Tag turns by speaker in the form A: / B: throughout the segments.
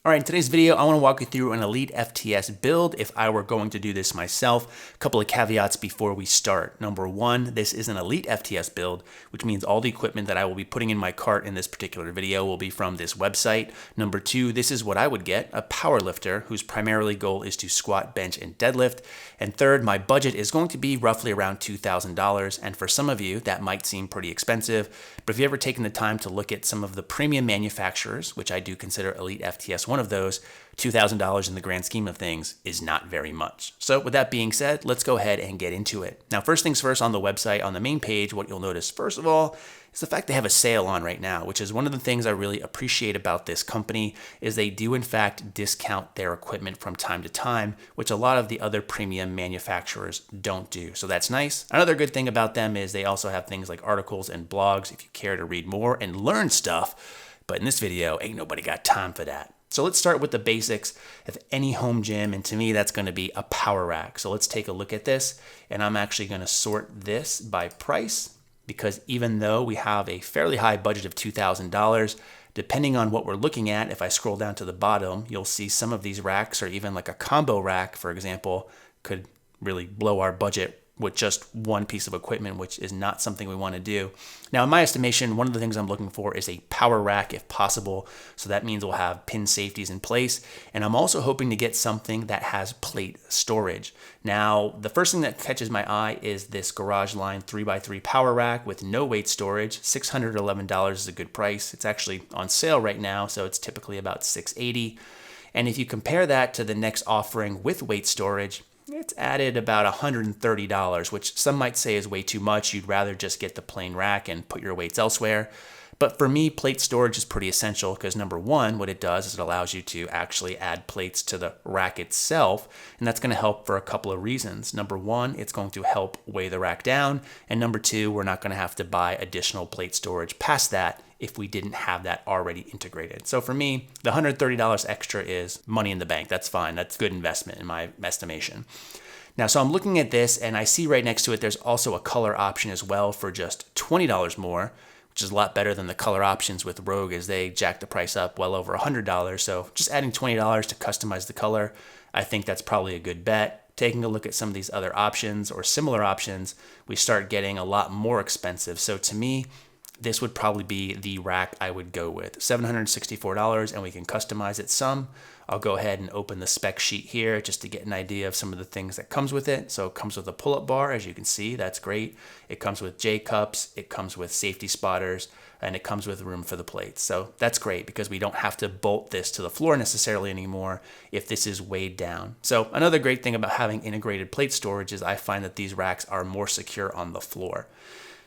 A: All right, in today's video, I want to walk you through an EliteFTS build if I were going to do this myself. A couple of caveats before we start. Number one, this is an EliteFTS build, which means all the equipment that I will be putting in my cart in this particular video will be from this website. Number two, this is what I would get, a power lifter whose primarily goal is to squat, bench, and deadlift. And third, my budget is going to be roughly around $2,000. And for some of you, that might seem pretty expensive. But if you've ever taken the time to look at some of the premium manufacturers, which I do consider EliteFTS one of those, $2,000 in the grand scheme of things is not very much. So with that being said, let's go ahead and get into it. Now, first things first, on the website, on the main page, what you'll notice first of all is the fact they have a sale on right now, which is one of the things I really appreciate about this company is they do in fact discount their equipment from time to time, which a lot of the other premium manufacturers don't do. So that's nice. Another good thing about them is they also have things like articles and blogs if you care to read more and learn stuff. But in this video, ain't nobody got time for that. So let's start with the basics of any home gym, and to me that's going to be a power rack. So let's take a look at this, and I'm actually going to sort this by price because even though we have a fairly high budget of $2,000, depending on what we're looking at, if I scroll down to the bottom, you'll see some of these racks, or even like a combo rack, for example, could really blow our budget with just one piece of equipment, which is not something we want to do. Now, in my estimation, one of the things I'm looking for is a power rack if possible. So that means we'll have pin safeties in place. And I'm also hoping to get something that has plate storage. Now, the first thing that catches my eye is this Garage Line 3x3 power rack with no weight storage. $611 is a good price. It's actually on sale right now, so it's typically about $680. And if you compare that to the next offering with weight storage, it's added about $130, which some might say is way too much. You'd rather just get the plain rack and put your weights elsewhere. But for me, plate storage is pretty essential because number one, what it does is it allows you to actually add plates to the rack itself. And that's going to help for a couple of reasons. Number one, it's going to help weigh the rack down. And number two, we're not going to have to buy additional plate storage past that if we didn't have that already integrated. So for me, the $130 extra is money in the bank. That's fine. That's good investment in my estimation. Now, so I'm looking at this and I see right next to it, there's also a color option as well for just $20 more, which is a lot better than the color options with Rogue as they jack the price up well over $100. So just adding $20 to customize the color, I think that's probably a good bet. Taking a look at some of these other options or similar options, we start getting a lot more expensive. So to me, this would probably be the rack I would go with. $764, and we can customize it some. I'll go ahead and open the spec sheet here just to get an idea of some of the things that comes with it. So it comes with a pull-up bar, as you can see, that's great. It comes with J-cups, it comes with safety spotters, and it comes with room for the plates. So that's great because we don't have to bolt this to the floor necessarily anymore if this is weighed down. So another great thing about having integrated plate storage is I find that these racks are more secure on the floor.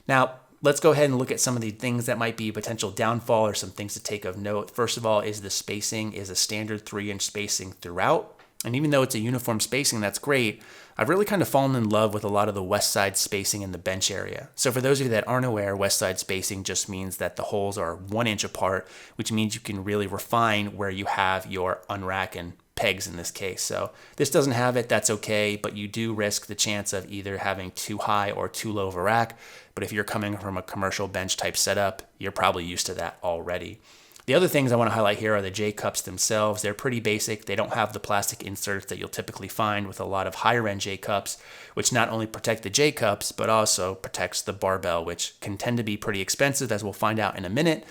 A: Now, let's go ahead and look at some of the things that might be potential downfall or some things to take of note. First of all, is the spacing is a standard 3-inch spacing throughout. And even though it's a uniform spacing, that's great. I've really kind of fallen in love with a lot of the west side spacing in the bench area. So for those of you that aren't aware, west side spacing just means that the holes are 1 inch apart, which means you can really refine where you have your unrack and pegs in this case. So this doesn't have it, that's okay, but you do risk the chance of either having too high or too low of a rack. But if you're coming from a commercial bench type setup, you're probably used to that already. The other things I want to highlight here are the J-cups themselves. They're pretty basic. They don't have the plastic inserts that you'll typically find with a lot of higher end J-cups, which not only protect the J-cups, but also protects the barbell, which can tend to be pretty expensive, as we'll find out in a minute.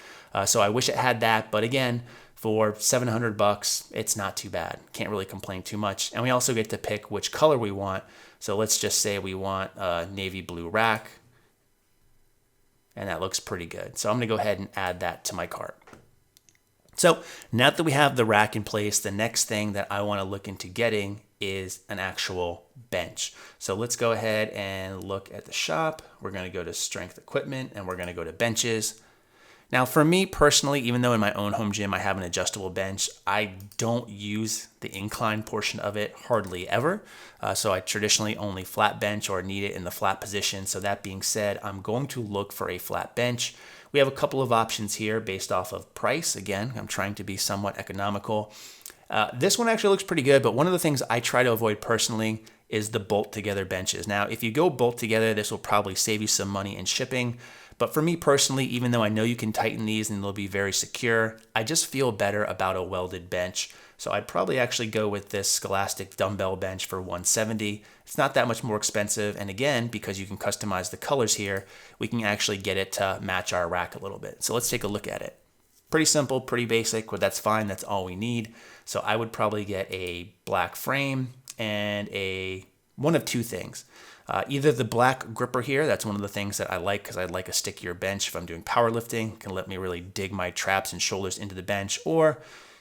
A: So I wish it had that, but again, for $700, it's not too bad. Can't really complain too much. And we also get to pick which color we want. So let's just say we want a navy blue rack, and that looks pretty good. So I'm gonna go ahead and add that to my cart. So now that we have the rack in place, the next thing that I want to look into getting is an actual bench. So let's go ahead and look at the shop. We're going to go to strength equipment and we're going to go to benches. Now for me personally, even though in my own home gym I have an adjustable bench, I don't use the incline portion of it hardly ever. So I traditionally only flat bench or need it in the flat position. So that being said, I'm going to look for a flat bench. We have a couple of options here based off of price. Again, I'm trying to be somewhat economical. This one actually looks pretty good, but one of the things I try to avoid personally is the bolt together benches. Now, if you go bolt together, this will probably save you some money in shipping. But for me personally, even though I know you can tighten these and they'll be very secure, I just feel better about a welded bench. So I'd probably actually go with this Scholastic dumbbell bench for $170. It's not that much more expensive. And again, because you can customize the colors here, we can actually get it to match our rack a little bit. So let's take a look at it. Pretty simple, pretty basic, but that's fine. That's all we need. So I would probably get a black frame and one of two things. Either the black gripper here, that's one of the things that I like because I like a stickier bench if I'm doing powerlifting. It can let me really dig my traps and shoulders into the bench. Or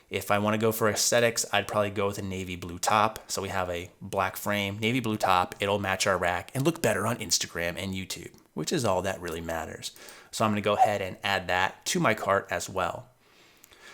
A: if I want to go for aesthetics, I'd probably go with a navy blue top. So we have a black frame, navy blue top. It'll match our rack and look better on Instagram and YouTube, which is all that really matters. So I'm going to go ahead and add that to my cart as well.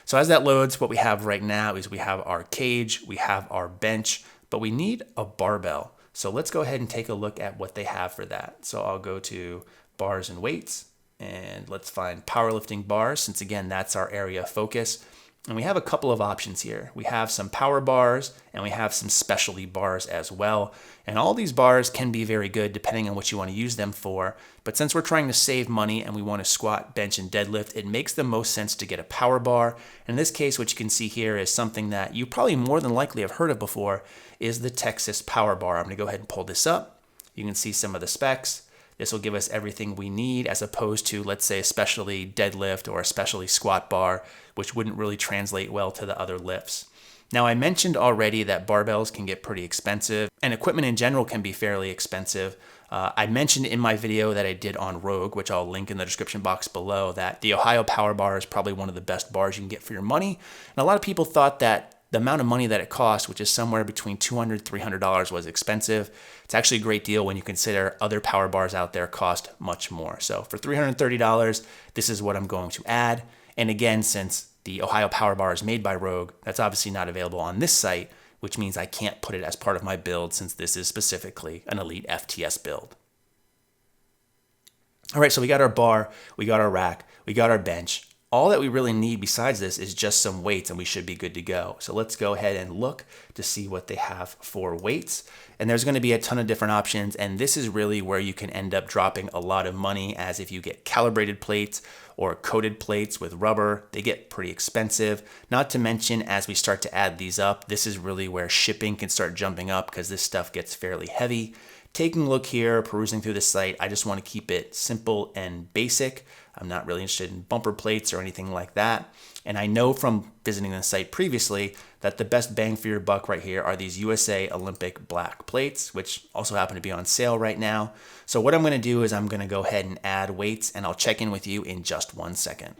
A: So as that loads, what we have right now is we have our cage, we have our bench, but we need a barbell. So let's go ahead and take a look at what they have for that. So I'll go to bars and weights and let's find powerlifting bars, since again, that's our area of focus. And we have a couple of options here. We have some power bars and we have some specialty bars as well. And all these bars can be very good depending on what you want to use them for. But since we're trying to save money and we want to squat, bench, and deadlift, it makes the most sense to get a power bar. And in this case, what you can see here is something that you probably more than likely have heard of before, is the Texas Power Bar. I'm going to go ahead and pull this up. You can see some of the specs. This will give us everything we need as opposed to, let's say, a specialty deadlift or a specialty squat bar, which wouldn't really translate well to the other lifts. Now, I mentioned already that barbells can get pretty expensive and equipment in general can be fairly expensive. I mentioned in my video that I did on Rogue, which I'll link in the description box below, that the Ohio Power Bar is probably one of the best bars you can get for your money. And a lot of people thought that the amount of money that it costs, which is somewhere between $200, $300, was expensive. It's actually a great deal when you consider other power bars out there cost much more. So for $330, this is what I'm going to add. And again, since the Ohio Power Bar is made by Rogue, that's obviously not available on this site, which means I can't put it as part of my build since this is specifically an EliteFTS build. All right, so we got our bar, we got our rack, we got our bench. All that we really need besides this is just some weights and we should be good to go. So let's go ahead and look to see what they have for weights. And there's going to be a ton of different options. And this is really where you can end up dropping a lot of money, as if you get calibrated plates or coated plates with rubber, they get pretty expensive. Not to mention, as we start to add these up, this is really where shipping can start jumping up because this stuff gets fairly heavy. Taking a look here, perusing through the site, I just want to keep it simple and basic. I'm not really interested in bumper plates or anything like that. And I know from visiting the site previously that the best bang for your buck right here are these USA Olympic black plates, which also happen to be on sale right now. So what I'm going to do is I'm going to go ahead and add weights, and I'll check in with you in just 1 second.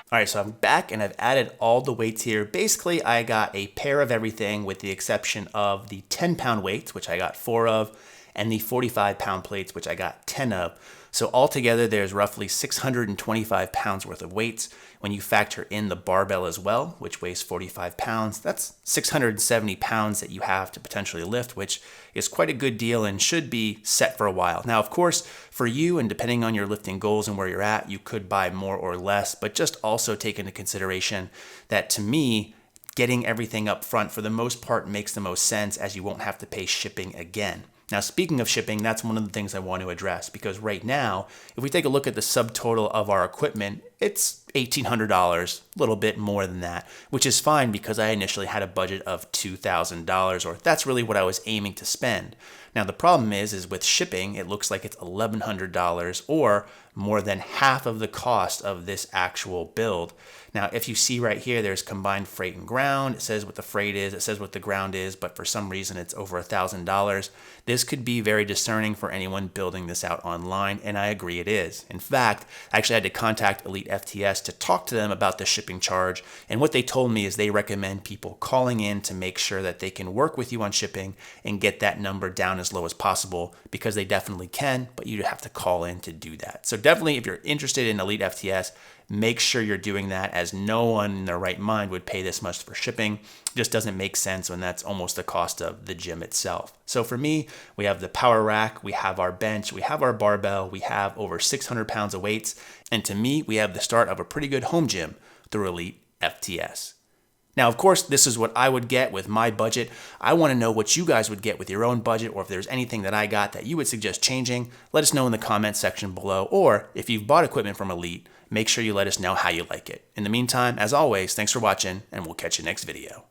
A: All right, so I'm back and I've added all the weights here. Basically, I got a pair of everything with the exception of the 10-pound weights, which I got 4 of, and the 45-pound plates, which I got 10 of. So altogether, there's roughly 625 pounds worth of weights. When you factor in the barbell as well, which weighs 45 pounds, that's 670 pounds that you have to potentially lift, which is quite a good deal and should be set for a while. Now, of course, for you and depending on your lifting goals and where you're at, you could buy more or less, but just also take into consideration that to me, getting everything up front for the most part makes the most sense, as you won't have to pay shipping again. Now, speaking of shipping, that's one of the things I want to address, because right now, if we take a look at the subtotal of our equipment, it's $1,800, a little bit more than that, which is fine because I initially had a budget of $2,000, or that's really what I was aiming to spend. Now, the problem is with shipping, it looks like it's $1,100 or more than half of the cost of this actual build. Now, if you see right here, there's combined freight and ground. It says what the freight is, it says what the ground is, but for some reason it's over $1,000. This could be very discerning for anyone building this out online, and I agree it is. In fact, I actually had to contact EliteFTS to talk to them about the shipping charge, and what they told me is they recommend people calling in to make sure that they can work with you on shipping and get that number down as low as possible, because they definitely can, but you have to call in to do that. So definitely, if you're interested in EliteFTS, make sure you're doing that, as no one in their right mind would pay this much for shipping. It just doesn't make sense when that's almost the cost of the gym itself. So for me, we have the power rack, we have our bench, we have our barbell, we have over 600 pounds of weights, and to me, we have the start of a pretty good home gym through EliteFTS. Now, of course, this is what I would get with my budget. I want to know what you guys would get with your own budget, or if there's anything that I got that you would suggest changing, let us know in the comments section below. Or if you've bought equipment from Elite, make sure you let us know how you like it. In the meantime, as always, thanks for watching, and we'll catch you next video.